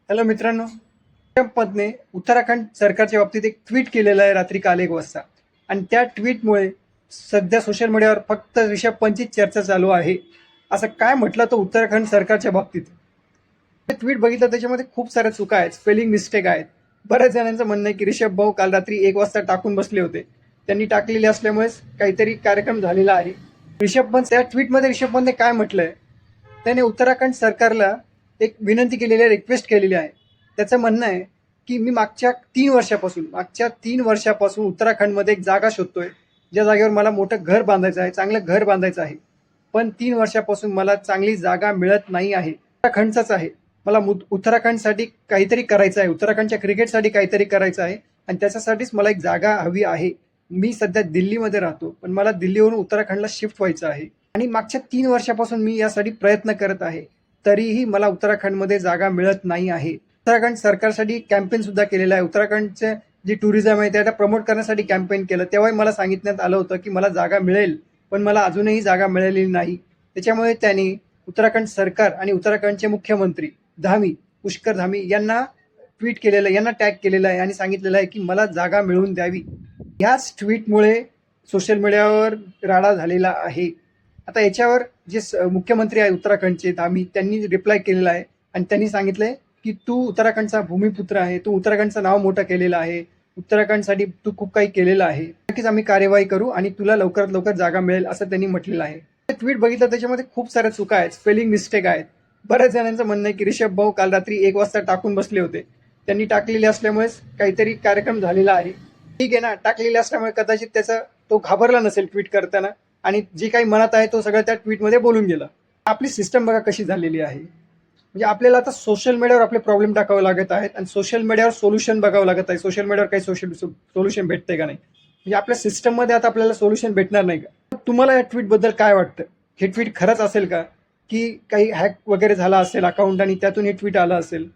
Hello मित्रांनो, ऋषभ पंतने उत्तराखंड सरकारच्या बाबतीत एक ट्विट केलेलं आहे रात्री काल 1 वाजता. आणि त्या ट्विटमुळे सध्या सोशल मीडियावर फक्त ऋषभ पंतचीच चर्चा चालू आहे. असं काय म्हटलं तर उत्तराखंड सरकारच्या बाबतीत ते ट्विट बघितलं, त्याच्यामध्ये खूप साऱ्या चुका आहेत, स्पेलिंग मिस्टेक आहेत. बऱ्याच जणांचं म्हणणं आहे की ऋषभ भाऊ काल रात्री 1 वाजता टाकून बसले होते, त्यांनी टाकलेले असल्यामुळेच काहीतरी कार्यक्रम झालेला आहे. ऋषभ पंत त्या ट्विटमध्ये ऋषभ पंतने काय म्हटलंय, त्याने उत्तराखंड सरकारला एक विनंती केलेली आहे, रिक्वेस्ट केलेली आहे. त्याचं म्हणणं आहे की मी मागच्या 3 वर्षापासून उत्तराखंडमध्ये एक जागा शोधतोय, ज्या जागेवर मला मोठं घर बांधायचं आहे, चांगलं घर बांधायचं आहे. पण 3 वर्षापासून मला चांगली जागा मिळत नाही आहे. उत्तराखंडचाच आहे, मला उत्तराखंडसाठी काहीतरी करायचं आहे, उत्तराखंडच्या क्रिकेटसाठी काहीतरी करायचं आहे आणि त्याच्यासाठीच मला एक जागा हवी आहे. मी सध्या दिल्लीमध्ये राहतो, पण मला दिल्लीवरून उत्तराखंडला शिफ्ट व्हायचं आहे आणि मागच्या 3 वर्षापासून मी यासाठी प्रयत्न करत आहे, तरीही मला उत्तराखंडमध्ये जागा मिळत नाही आहे. उत्तराखंड सरकारसाठी कॅम्पेन सुद्धा केलेलं आहे. उत्तराखंडचे जे टुरिझम आहे त्याला प्रमोट करण्यासाठी कॅम्पेन केलं, तेव्हाही मला सांगितण्यात आलं होतं की मला जागा मिळेल, पण मला अजूनही जागा मिळालेली नाही. त्याच्यामुळे त्यांनी उत्तराखंड सरकार आणि उत्तराखंडचे मुख्यमंत्री पुष्कर धामी यांना ट्विट केलेलं, यांना टॅग केलेलं आहे आणि सांगितलेलं आहे की मला जागा मिळवून द्यावी. ह्याच ट्विटमुळे सोशल मीडियावर राडा झालेला आहे. आता याच्यावर जे मुख्यमंत्री आहे उत्तराखंडचे धामी, त्यांनी रिप्लाय केलेला आहे आणि त्यांनी सांगितलंय की तू उत्तराखंडचा भूमिपुत्र आहे, तू उत्तराखंडचं नाव मोठं केलेलं आहे, उत्तराखंडसाठी तू खूप काही केलेलं आहे, नक्कीच आम्ही कार्यवाही करू आणि तुला लवकरात लवकर जागा मिळेल असं त्यांनी म्हटलेलं आहे. ट्विट बघितलं, त्याच्यामध्ये खूप साऱ्या चुका आहेत, स्पेलिंग मिस्टेक आहेत. बऱ्याच जणांचं म्हणणं आहे की ऋषभ भाऊ काल रात्री 1 वाजता टाकून बसले होते, त्यांनी टाकलेले असल्यामुळेच काहीतरी कार्यक्रम झालेला आहे. ठीक आहे ना, टाकलेले असल्यामुळे कदाचित त्याचा तो घाबरला नसेल ट्विट करताना आणि जे काही मनात आहे तो सगळं त्या ट्विटमध्ये बोलून गेला. आपली सिस्टम बघा कशी झालेली आहे. म्हणजे आपल्याला आता सोशल मीडियावर आपले प्रॉब्लेम टाकावे लागत आहेत आणि सोशल मीडियावर सोल्युशन बघावं लागत आहे. सोशल मीडियावर काही सोल्युशन भेटते का नाही, म्हणजे आपल्या सिस्टममध्ये आता आपल्याला सोल्युशन भेटणार नाही का? तुम्हाला या ट्विटबद्दल काय वाटतं? हे ट्विट खरंच असेल का, की काही हॅक वगैरे झाला असेल अकाउंट आणि त्यातून हे ट्विट आलं असेल?